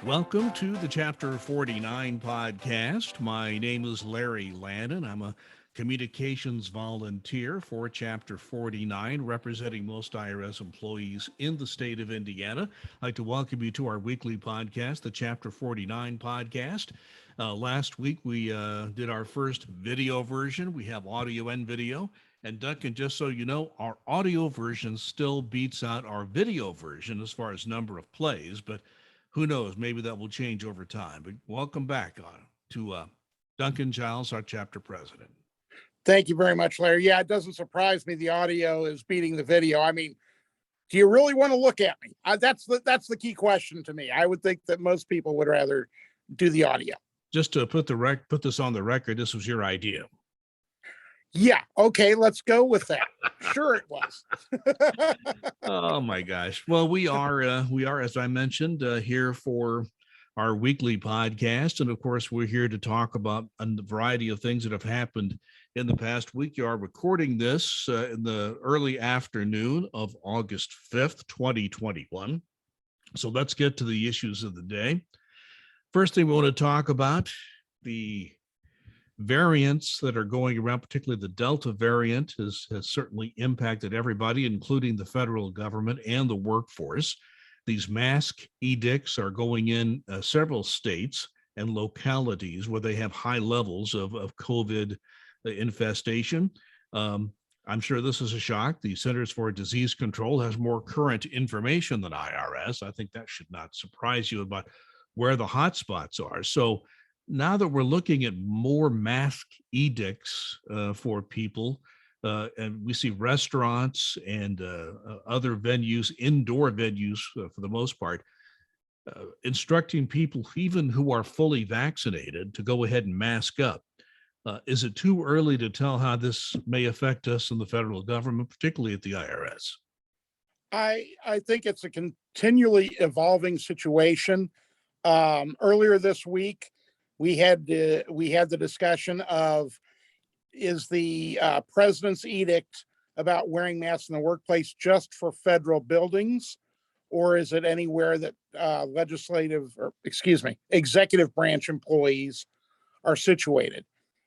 Welcome to the Chapter 49 podcast. My name is Larry Lannan. I'm a communications volunteer for Chapter 49, representing most IRS employees in the state of Indiana. I'd like to welcome you to our weekly podcast, the Chapter 49 podcast. Last week, we did our first video version. We have audio and video. And Duncan, just so you know, our audio version still beats out our video version as far as number of plays, but who knows? Maybe that will change over time. But welcome back to Duncan Giles, our chapter president. Thank you very much, Larry. Yeah, it doesn't surprise me the audio is beating the video. I mean, do you really want to look at me? That's the key question to me. I would think that most people would rather do the audio. Just to put this on the record, this was your idea. Yeah. Okay. Let's go with that. Sure, it was. Oh my gosh. Well, we are, as I mentioned, here for our weekly podcast, and of course, we're here to talk about a variety of things that have happened in the past week. You are recording this in the early afternoon of August 5th, 2021. So let's get to the issues of the day. First thing we want to talk about, the variants that are going around, particularly the Delta variant, has certainly impacted everybody, including the federal government and the workforce. These mask edicts are going in several states and localities where they have high levels of COVID infestation. I'm sure this is a shock. The Centers for Disease Control has more current information than IRS. I think that should not surprise you about where the hotspots are. So now that we're looking at more mask edicts for people, and we see restaurants and other venues, indoor venues for the most part, instructing people, even who are fully vaccinated, to go ahead and mask up. Is it too early to tell how this may affect us in the federal government, particularly at the IRS? I think it's a continually evolving situation. Earlier this week, we had the discussion of, is the president's edict about wearing masks in the workplace just for federal buildings, or is it anywhere that executive branch employees are situated?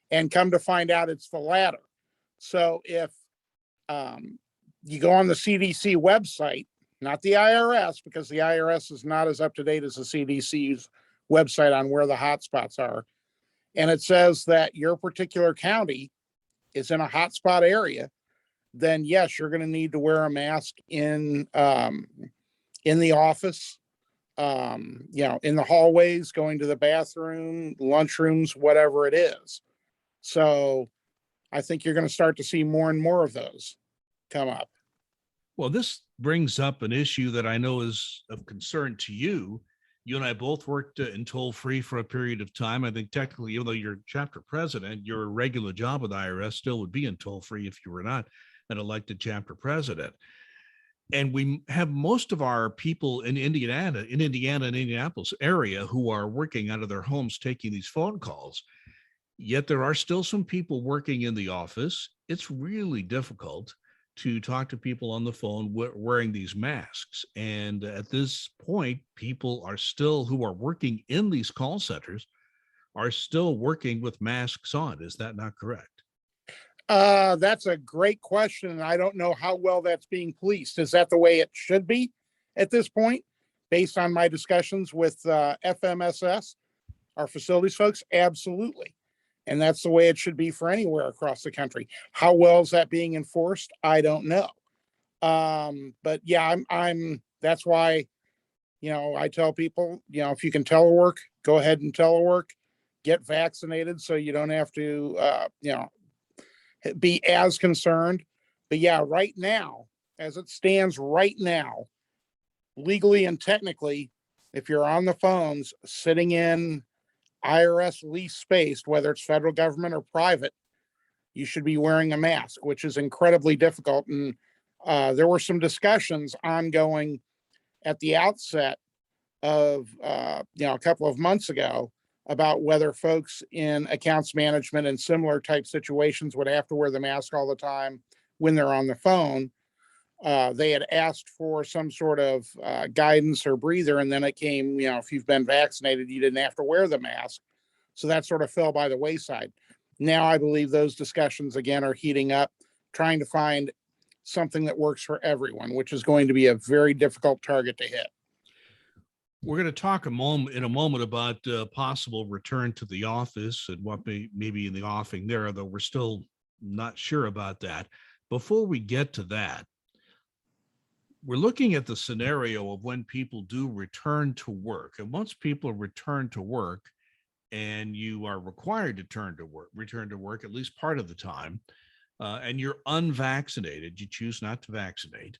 And come to find out, it's the latter. So if you go on the CDC website, not the IRS, because the IRS is not as up to date as the CDC's website on where the hotspots are, and it says that your particular county is in a hotspot area, then yes, you're going to need to wear a mask in the office, in the hallways, going to the bathroom, lunchrooms, whatever it is. So I think you're going to start to see more and more of those come up. Well, this brings up an issue that I know is of concern to you. You and I both worked in toll-free for a period of time. I think technically, even though you're chapter president, your regular job with IRS still would be in toll-free if you were not an elected chapter president. And we have most of our people in Indiana and Indianapolis area who are working out of their homes taking these phone calls. Yet there are still some people working in the office. It's really difficult to talk to people on the phone wearing these masks. And at this point, people are still, who are working in these call centers, are still working with masks on. Is that not correct? That's a great question. And I don't know how well that's being policed. Is that the way it should be at this point? Based on my discussions with FMSS, our facilities folks, absolutely. And that's the way it should be for anywhere across the country. How well is that being enforced? I don't know. But yeah, that's why, I tell people, if you can telework, go ahead and telework, get vaccinated so you don't have to, be as concerned. But yeah, right now, as it stands right now, legally and technically, if you're on the phones sitting in IRS lease space, whether it's federal government or private, you should be wearing a mask, which is incredibly difficult. And there were some discussions ongoing at the outset of, a couple of months ago about whether folks in accounts management and similar type situations would have to wear the mask all the time when they're on the phone. They had asked for some sort of guidance or breather, and then it came, if you've been vaccinated, you didn't have to wear the mask. So that sort of fell by the wayside. Now I believe those discussions again are heating up, trying to find something that works for everyone, which is going to be a very difficult target to hit. We're going to talk in a moment about possible return to the office and what may be in the offing there, though we're still not sure about that. Before we get to that, we're looking at the scenario of when people do return to work. And once people return to work, and you are required to return to work at least part of the time, and you're unvaccinated, you choose not to vaccinate,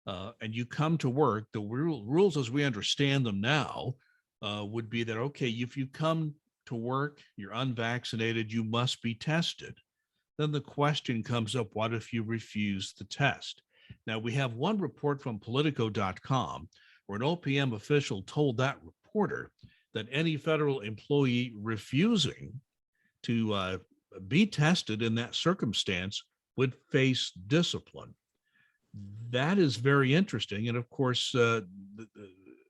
and you come to work, the rules as we understand them now would be that, okay, if you come to work, you're unvaccinated, you must be tested. Then the question comes up, what if you refuse the test? Now, we have one report from Politico.com where an OPM official told that reporter that any federal employee refusing to be tested in that circumstance would face discipline. That is very interesting. And of course, a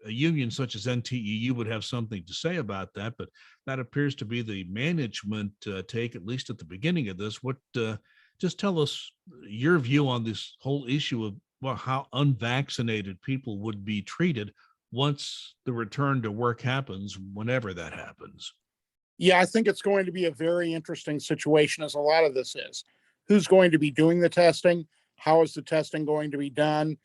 union such as NTEU would have something to say about that, but that appears to be the management take, at least at the beginning of this. Just tell us your view on this whole issue of how unvaccinated people would be treated once the return to work happens, whenever that happens. Yeah, I think it's going to be a very interesting situation, as a lot of this is. Who's going to be doing the testing? How is the testing going to be done?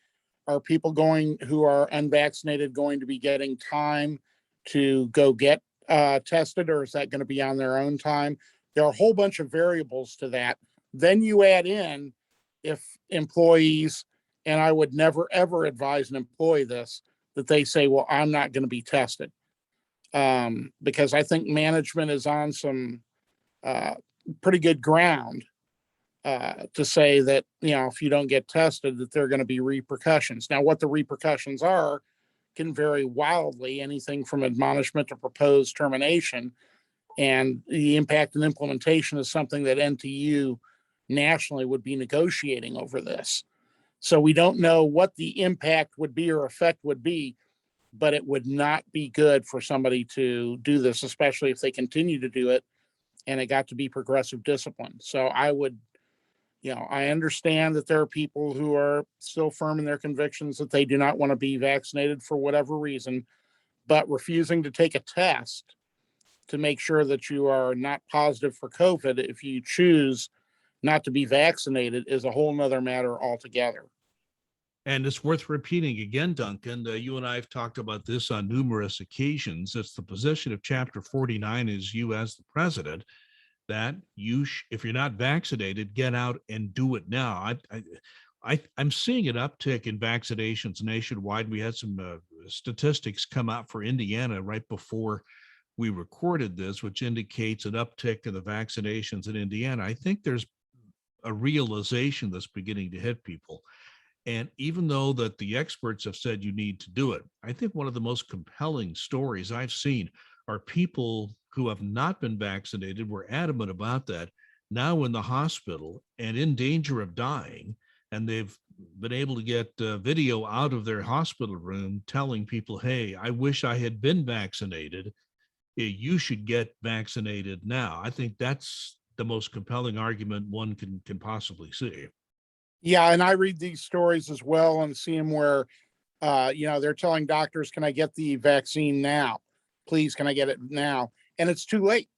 Are people who are unvaccinated going to be getting time to go get tested, or is that going to be on their own time? There are a whole bunch of variables to that. Then you add in if employees, and I would never, ever advise an employee this, that they say, well, I'm not going to be tested. Because I think management is on some pretty good ground to say that, if you don't get tested, that there are going to be repercussions. Now, what the repercussions are can vary wildly, anything from admonishment to proposed termination. And the impact and implementation is something that NTU nationally would be negotiating over this. So we don't know what the impact would be or effect would be, but it would not be good for somebody to do this, especially if they continue to do it and it got to be progressive discipline. So I would, I understand that there are people who are still firm in their convictions that they do not want to be vaccinated for whatever reason, but refusing to take a test to make sure that you are not positive for COVID if you choose not to be vaccinated is a whole nother matter altogether. And it's worth repeating again, Duncan, you and I have talked about this on numerous occasions. It's the position of Chapter 49 as you as the president that if you're not vaccinated, get out and do it now. I'm seeing an uptick in vaccinations nationwide. We had some statistics come out for Indiana right before we recorded this, which indicates an uptick in the vaccinations in Indiana. I think there's a realization that's beginning to hit people. And even though that the experts have said you need to do it, I think one of the most compelling stories I've seen are people who have not been vaccinated, were adamant about that, now in the hospital and in danger of dying. And they've been able to get video out of their hospital room telling people, hey, I wish I had been vaccinated. You should get vaccinated now. I think that's the most compelling argument one can possibly see. Yeah, and I read these stories as well and see them where, they're telling doctors, can I get the vaccine now? Please, can I get it now? And it's too late.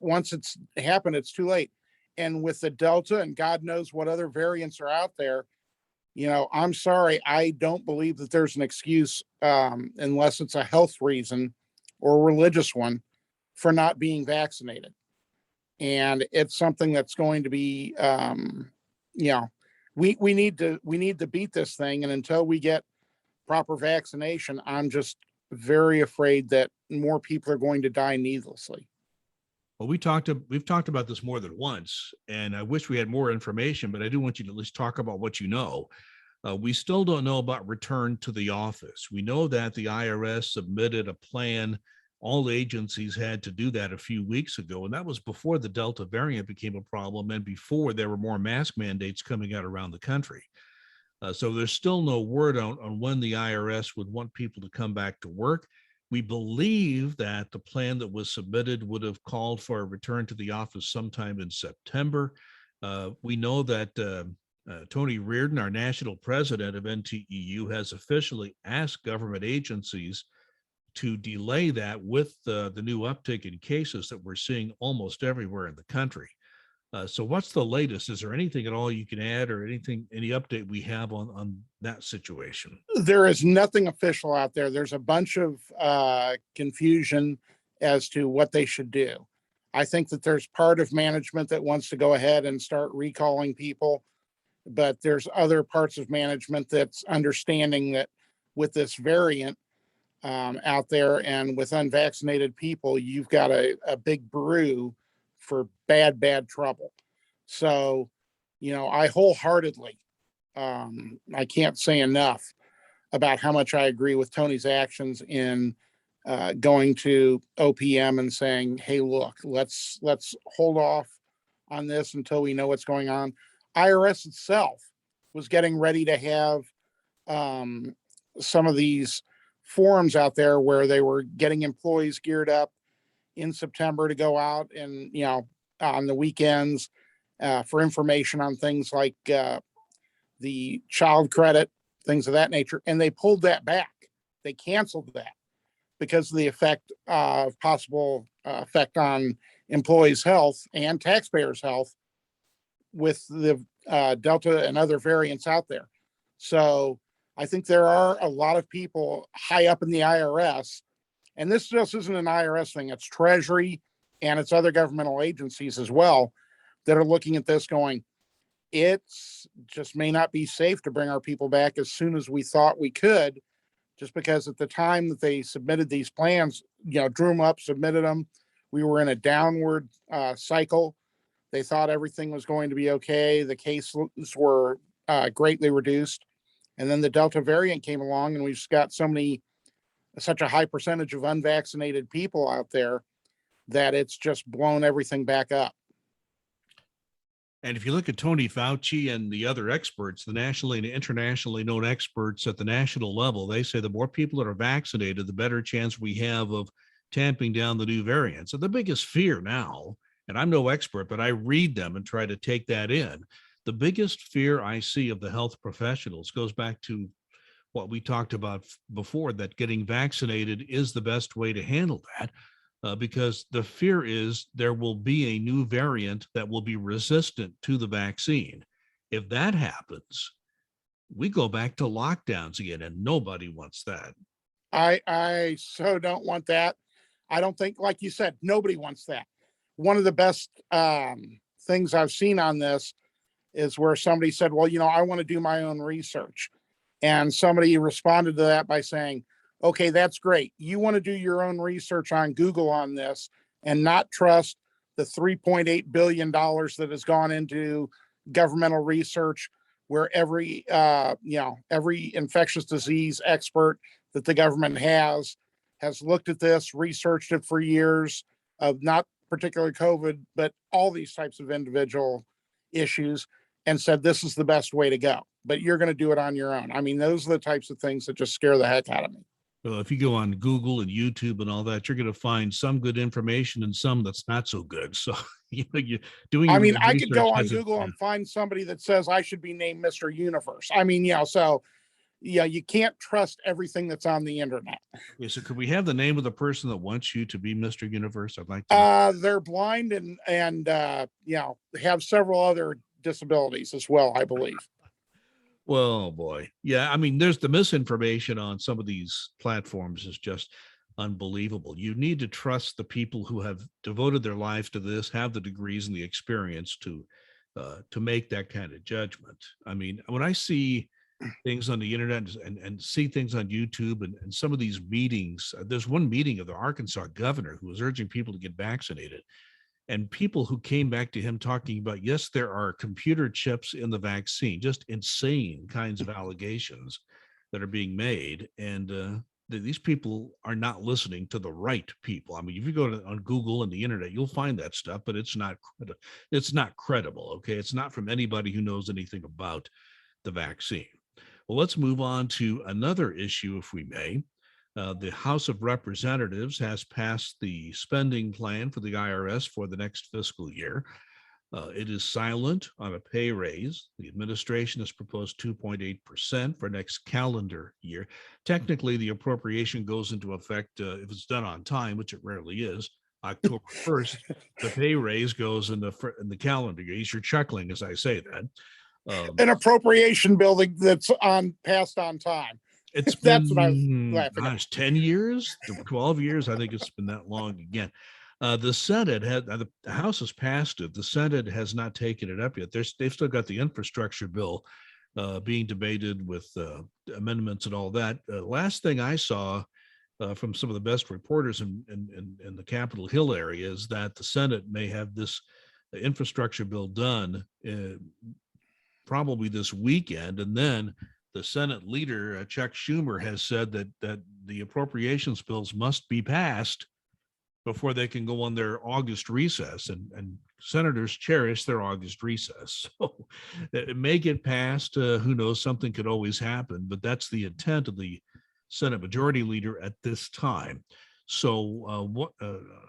Once it's happened, it's too late. And with the Delta and God knows what other variants are out there, I'm sorry, I don't believe that there's an excuse, unless it's a health reason or a religious one, for not being vaccinated. And it's something that's going to be, we need to beat this thing. And until we get proper vaccination, I'm just very afraid that more people are going to die needlessly. Well, we've talked about this more than once, and I wish we had more information, but I do want you to at least talk about what you know. We still don't know about return to the office. We know that the IRS submitted a plan. All agencies had to do that a few weeks ago, and that was before the Delta variant became a problem and before there were more mask mandates coming out around the country. So there's still no word on when the IRS would want people to come back to work. We believe that the plan that was submitted would have called for a return to the office sometime in September. We know that Tony Reardon, our national president of NTEU, has officially asked government agencies to delay that with the new uptick in cases that we're seeing almost everywhere in the country. So what's the latest? Is there anything at all you can add, or any update we have on that situation? There is nothing official out there. There's a bunch of confusion as to what they should do. I think that there's part of management that wants to go ahead and start recalling people, but there's other parts of management that's understanding that with this variant out there and with unvaccinated people, you've got a big brew for bad trouble. So, I wholeheartedly, I can't say enough about how much I agree with Tony's actions in going to OPM and saying, "Hey, look, let's hold off on this until we know what's going on." IRS itself was getting ready to have some of these forums out there where they were getting employees geared up in September to go out and on the weekends for information on things like the child credit, things of that nature, and they pulled that back. They canceled that because of the possible effect on employees' health and taxpayers' health with the Delta and other variants out there. So I think there are a lot of people high up in the IRS, and this just isn't an IRS thing, it's Treasury and it's other governmental agencies as well that are looking at this going, it's just may not be safe to bring our people back as soon as we thought we could, just because at the time that they submitted these plans, drew them up, submitted them, we were in a downward cycle. They thought everything was going to be okay. The cases were greatly reduced. And then the Delta variant came along, and we've just got such a high percentage of unvaccinated people out there that it's just blown everything back up. And if you look at Tony Fauci and the other experts, the nationally and internationally known experts at the national level, they say the more people that are vaccinated, the better chance we have of tamping down the new variants. And the biggest fear now, and I'm no expert, but I read them and try to take that in. The biggest fear I see of the health professionals goes back to what we talked about before, that getting vaccinated is the best way to handle that. Because the fear is there will be a new variant that will be resistant to the vaccine. If that happens, we go back to lockdowns again, and nobody wants that. I so don't want that. I don't think, like you said, nobody wants that. One of the best things I've seen on this is where somebody said, well, I want to do my own research. And somebody responded to that by saying, okay, that's great. You want to do your own research on Google on this and not trust the $3.8 billion that has gone into governmental research, where every infectious disease expert that the government has looked at this, researched it for years, of not particularly COVID, but all these types of individual issues, and said this is the best way to go. But you're going to do it on your own. I mean, those are the types of things that just scare the heck out of me. Well, if you go on Google and YouTube and all that, you're going to find some good information and some that's not so good. So, you're doing. I could go on Google and find somebody that says I should be named Mr. Universe. You can't trust everything that's on the internet. Okay, so could we have the name of the person that wants you to be Mr. Universe? I'd like to. They're blind and have several other disabilities as well, I believe. Well, boy. Yeah. I mean, there's the misinformation on some of these platforms is just unbelievable. You need to trust the people who have devoted their lives to this, have the degrees and the experience to make that kind of judgment. I mean, when I see things on the internet and see things on YouTube and some of these meetings, there's one meeting of the Arkansas governor who was urging people to get vaccinated. And people who came back to him talking about, yes, there are computer chips in the vaccine, just insane kinds of allegations that are being made. And these people are not listening to the right people. I mean, if you go on Google and the internet, you'll find that stuff, but it's not credible. Okay. It's not from anybody who knows anything about the vaccine. Well, let's move on to another issue, if we may. The House of Representatives has passed the spending plan for the IRS for the next fiscal year. It is silent on a pay raise. The administration has proposed 2.8% for next calendar year. Technically, the appropriation goes into effect if it's done on time, which it rarely is, October 1st. The pay raise goes in the calendar year. You're chuckling as I say that. An appropriation building that's passed on time. It's That's what I was been, laughing at. 10 years, 12 years. I think it's been that long again. The Senate had, the House has passed it. The Senate has not taken it up yet. They've still got the infrastructure bill being debated with amendments and all that. Last thing I saw from some of the best reporters in the Capitol Hill area is that the Senate may have this infrastructure bill done probably this weekend, and then the Senate leader, Chuck Schumer, has said that the appropriations bills must be passed before they can go on their August recess. And senators cherish their August recess. So it may get passed. Who knows? Something could always happen, but that's the intent of the Senate Majority Leader at this time. So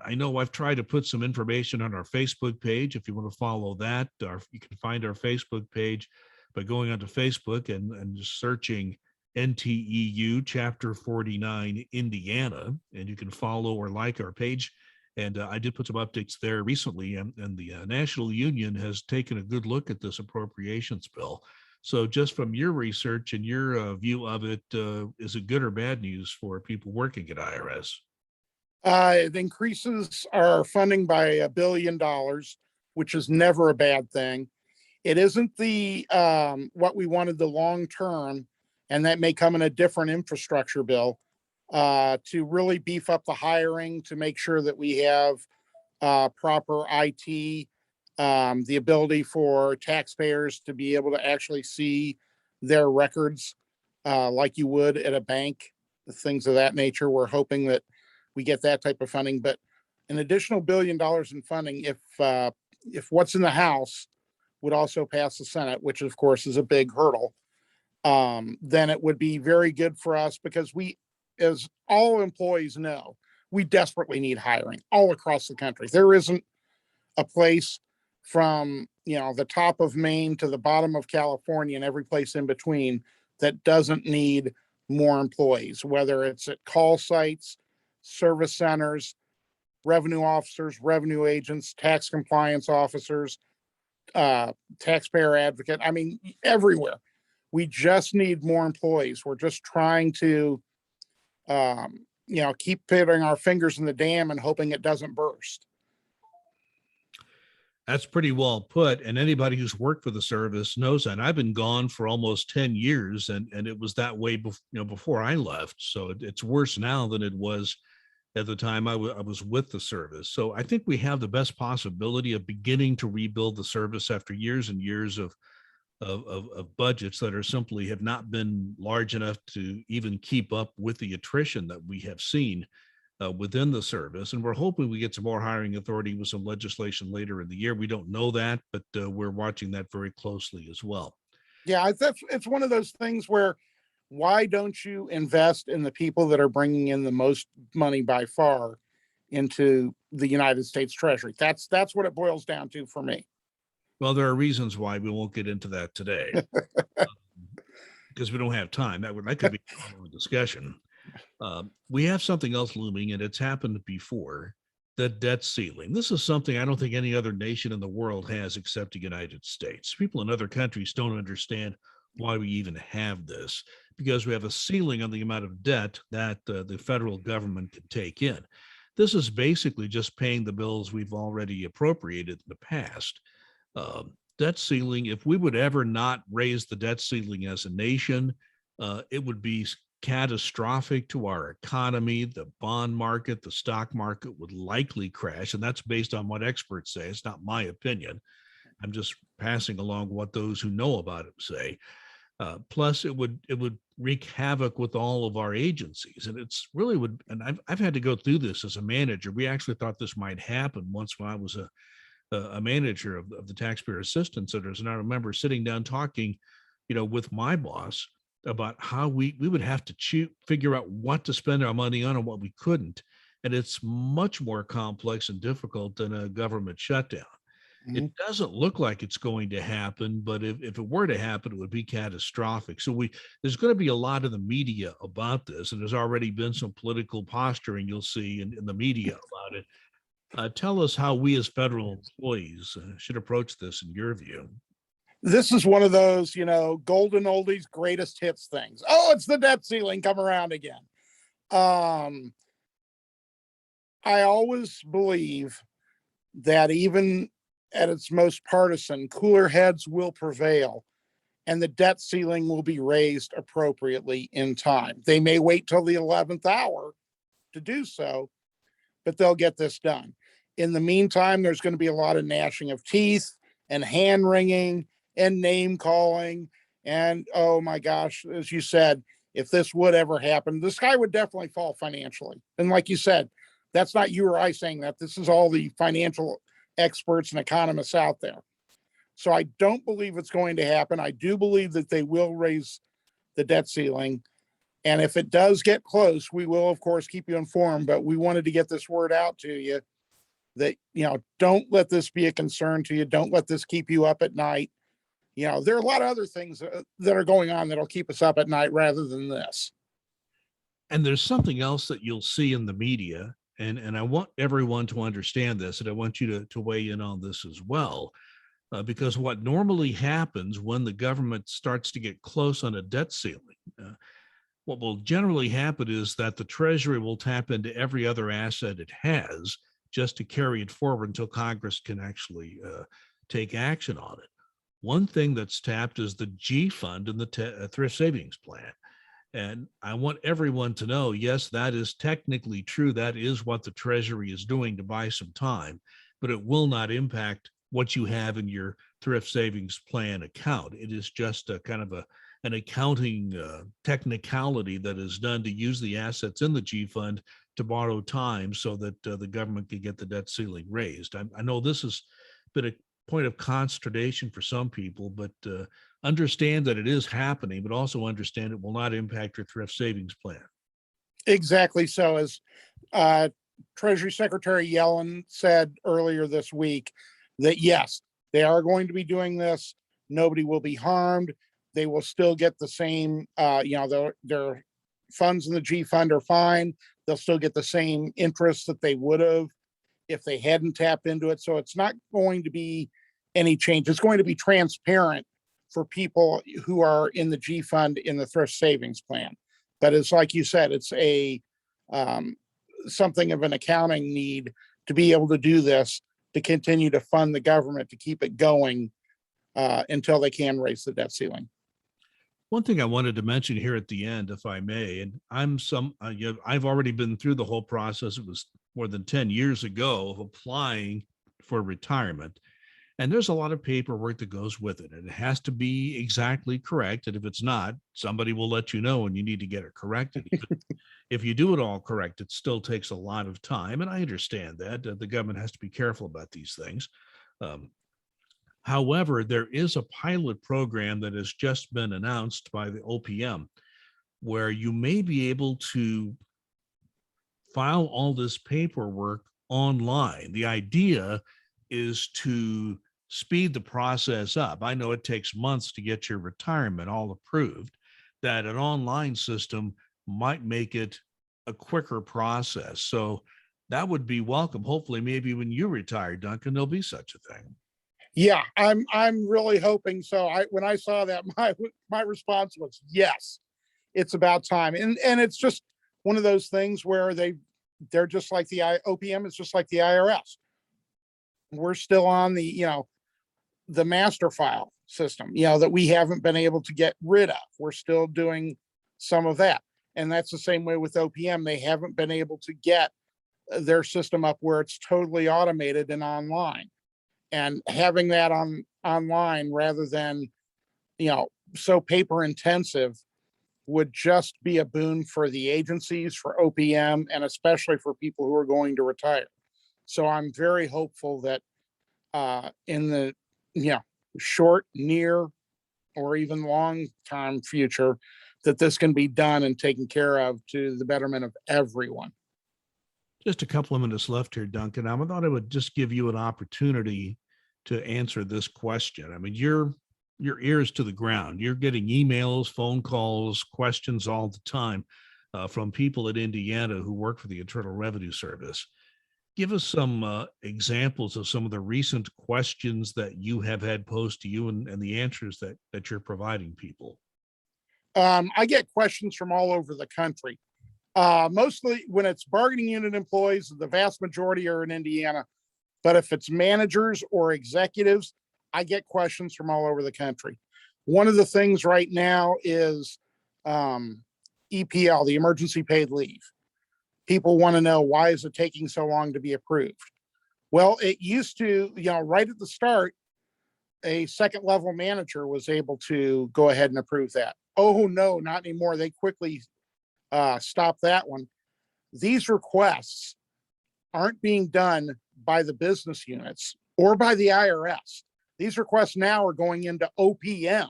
I know I've tried to put some information on our Facebook page. If you want to follow that, you can find our Facebook page by going onto Facebook and just searching NTEU Chapter 49 Indiana, and you can follow or like our page. And I did put some updates there recently, and the National Union has taken a good look at this appropriations bill. So just from your research and your view of it, is it good or bad news for people working at IRS? It increases our funding by $1 billion, which is never a bad thing. It isn't the what we wanted the long term, and that may come in a different infrastructure bill to really beef up the hiring, to make sure that we have proper IT, the ability for taxpayers to be able to actually see their records like you would at a bank, things of that nature. We're hoping that we get that type of funding, but an additional $1 billion in funding, if what's in the House would also pass the Senate, which of course is a big hurdle, then it would be very good for us, because we, as all employees know, we desperately need hiring all across the country. There isn't a place from, the top of Maine to the bottom of California and every place in between that doesn't need more employees, whether it's at call sites, service centers, revenue officers, revenue agents, tax compliance officers, taxpayer advocate. I mean, everywhere. We just need more employees. We're just trying to, keep putting our fingers in the dam and hoping it doesn't burst. That's pretty well put. And anybody who's worked for the service knows that. And I've been gone for almost 10 years, and it was that way before I left. So it's worse now than it was at the time I was with the service. So I think we have the best possibility of beginning to rebuild the service after years and years of budgets that are simply have not been large enough to even keep up with the attrition that we have seen within the service. And we're hoping we get some more hiring authority with some legislation later in the year. We don't know that, but we're watching that very closely as well. Yeah, it's one of those things where, why don't you invest in the people that are bringing in the most money by far into the United States Treasury? That's what it boils down to for me. Well, there are reasons why. We won't get into that today because we don't have time. That could be a discussion. We have something else looming, and it's happened before, the debt ceiling. This is something I don't think any other nation in the world has except the United States. People in other countries don't understand why we even have this, because we have a ceiling on the amount of debt that the federal government can take in. This is basically just paying the bills we've already appropriated in the past. Debt ceiling, if we would ever not raise the debt ceiling as a nation, it would be catastrophic to our economy. The bond market, the stock market would likely crash. And that's based on what experts say. It's not my opinion. I'm just passing along what those who know about it say. Plus, it would wreak havoc with all of our agencies, and it's really would. And I've had to go through this as a manager. We actually thought this might happen once when I was a manager of the taxpayer assistance centers, and I remember sitting down talking, with my boss about how we would have to figure out what to spend our money on and what we couldn't. And it's much more complex and difficult than a government shutdown. It Mhm. doesn't look like it's going to happen, but if it were to happen, it would be catastrophic. So there's going to be a lot in the media about this, and there's already been some political posturing you'll see in the media about it. Tell us how we as federal employees should approach this in your view. This is one of those, golden oldies, greatest hits things. Oh, it's the debt ceiling come around again. Um, I always believe that even at its most partisan, cooler heads will prevail and the debt ceiling will be raised appropriately in time. They may wait till the 11th hour to do so, but they'll get this done. In the meantime, there's going to be a lot of gnashing of teeth and hand wringing and name calling. And oh my gosh, as you said, if this would ever happen, the sky would definitely fall financially. And like you said, that's not you or I saying that. This is all the financial experts and economists out there. So I don't believe it's going to happen. I do believe that they will raise the debt ceiling. And if it does get close, we will, of course, keep you informed. But we wanted to get this word out to you that, don't let this be a concern to you. Don't let this keep you up at night. There are a lot of other things that are going on that'll keep us up at night rather than this. And there's something else that you'll see in the media, and I want everyone to understand this, and I want you to weigh in on this as well. Because what normally happens when the government starts to get close on a debt ceiling, what will generally happen is that the Treasury will tap into every other asset it has just to carry it forward until Congress can actually take action on it. One thing that's tapped is the G fund and the thrift savings plan. And I want everyone to know, yes, that is technically true. That is what the Treasury is doing to buy some time, but it will not impact what you have in your thrift savings plan account. It is just a kind of an accounting technicality that is done to use the assets in the G fund to borrow time so that the government can get the debt ceiling raised. I know this has been a point of consternation for some people, but understand that it is happening, but also understand it will not impact your thrift savings plan. Exactly. So, as uh, Treasury Secretary Yellen said earlier this week, that yes, they are going to be doing this. Nobody will be harmed. They will still get the same, their funds in the G fund are fine. They'll still get the same interest that they would have if they hadn't tapped into it. So it's not going to be any change. It's going to be transparent for people who are in the G fund in the thrift savings plan. But it's like you said, it's a something of an accounting need to be able to do this, to continue to fund the government to keep it going until they can raise the debt ceiling. One thing I wanted to mention here at the end, if I may, and I've already been through the whole process. It was more than 10 years ago of applying for retirement. And there's a lot of paperwork that goes with it. And it has to be exactly correct. And if it's not, somebody will let you know and you need to get it corrected. If you do it all correct, it still takes a lot of time. And I understand that the government has to be careful about these things. Um, However, there is a pilot program that has just been announced by the OPM where you may be able to file all this paperwork online. The idea is to speed the process up. I know it takes months to get your retirement all approved, that an online system might make it a quicker process. So that would be welcome. Hopefully, maybe when you retire, Duncan, there'll be such a thing. Yeah, I'm really hoping so. When I saw that, my response was yes, it's about time. And it's just one of those things where they're just like the OPM is just like the IRS. We're still on the master file system, that we haven't been able to get rid of. We're still doing some of that. And that's the same way with OPM. They haven't been able to get their system up where it's totally automated and online. And having that online rather than, so paper intensive would just be a boon for the agencies, for OPM, and especially for people who are going to retire. So I'm very hopeful that in the short, near, or even long time future, that this can be done and taken care of to the betterment of everyone. Just a couple of minutes left here, Duncan. I thought I would just give you an opportunity to answer this question. I mean, your ears to the ground. You're getting emails, phone calls, questions all the time from people in Indiana who work for the Internal Revenue Service. Give us some examples of some of the recent questions that you have had posed to you and the answers that you're providing people. I get questions from all over the country. Mostly when it's bargaining unit employees, the vast majority are in Indiana. But if it's managers or executives, I get questions from all over the country. One of the things right now is EPL, the emergency paid leave. People want to know, why is it taking so long to be approved? Well, it used to, right at the start, a second level manager was able to go ahead and approve that. Oh, no, not anymore. They quickly stopped that one. These requests aren't being done by the business units or by the IRS. These requests now are going into OPM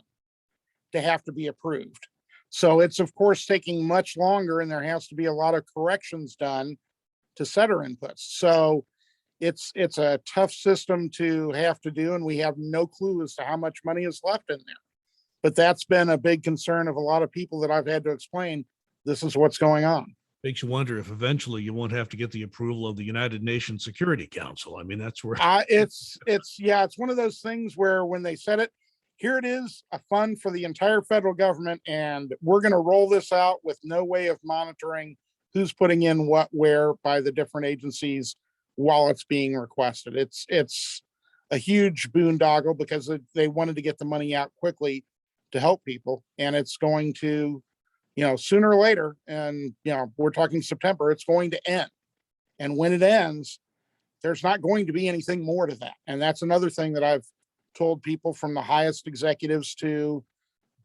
to have to be approved. So it's, of course, taking much longer, and there has to be a lot of corrections done to setter inputs. So it's a tough system to have to do, and we have no clue as to how much money is left in there. But that's been a big concern of a lot of people that I've had to explain, this is what's going on. Makes you wonder if eventually you won't have to get the approval of the United Nations Security Council. I mean, that's where it's one of those things where when they said it, here it is, a fund for the entire federal government, and we're going to roll this out with no way of monitoring who's putting in what where by the different agencies while it's being requested. It's a huge boondoggle because they wanted to get the money out quickly to help people, and it's going to, sooner or later, and we're talking September, it's going to end. And when it ends, there's not going to be anything more to that. And that's another thing that I've told people, from the highest executives to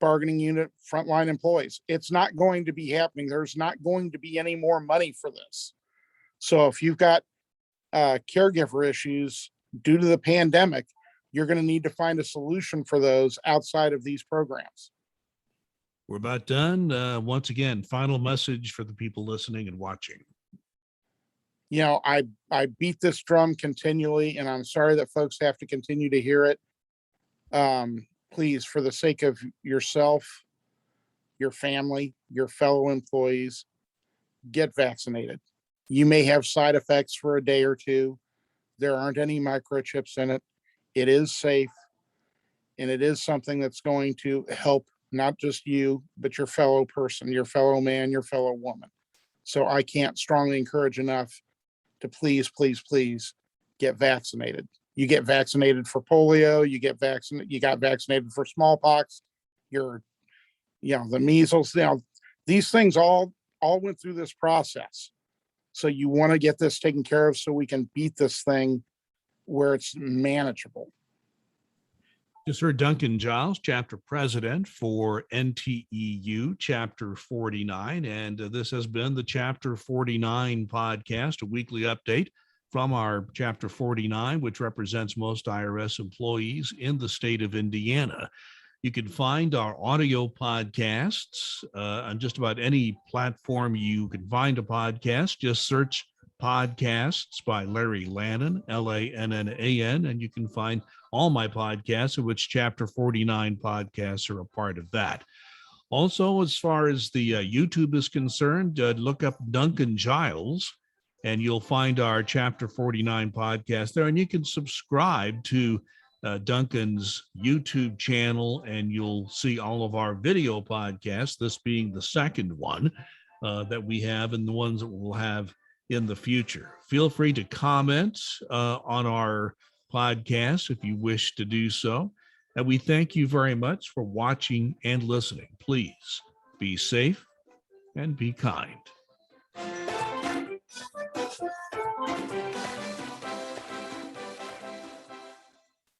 bargaining unit frontline employees. It's not going to be happening. There's not going to be any more money for this. So if you've got caregiver issues due to the pandemic, you're going to need to find a solution for those outside of these programs. we're about done. Once again, final message for the people listening and watching. I beat this drum continually, and I'm sorry that folks have to continue to hear it. Please, for the sake of yourself, your family, your fellow employees, get vaccinated. You may have side effects for a day or two. There aren't any microchips in it. It is safe, and it is something that's going to help not just you, but your fellow person, your fellow man, your fellow woman. So I can't strongly encourage enough to please, please, please get vaccinated. You get vaccinated for polio, you got vaccinated for smallpox, the measles, these things all went through this process. So you want to get this taken care of so we can beat this thing where it's manageable. Just heard Duncan Giles, chapter president for NTEU, chapter 49. And this has been the Chapter 49 podcast, a weekly update from our Chapter 49, which represents most IRS employees in the state of Indiana. You can find our audio podcasts on just about any platform you can find a podcast. Just search Podcasts by Larry Lannan, Lannan, and you can find all my podcasts, of which Chapter 49 podcasts are a part of that. Also, as far as the YouTube is concerned, look up Duncan Giles, and you'll find our Chapter 49 podcast there, and you can subscribe to Duncan's YouTube channel, and you'll see all of our video podcasts, this being the second one that we have, and the ones that we'll have in the future. Feel free to comment on our podcast if you wish to do so. And we thank you very much for watching and listening. Please be safe and be kind.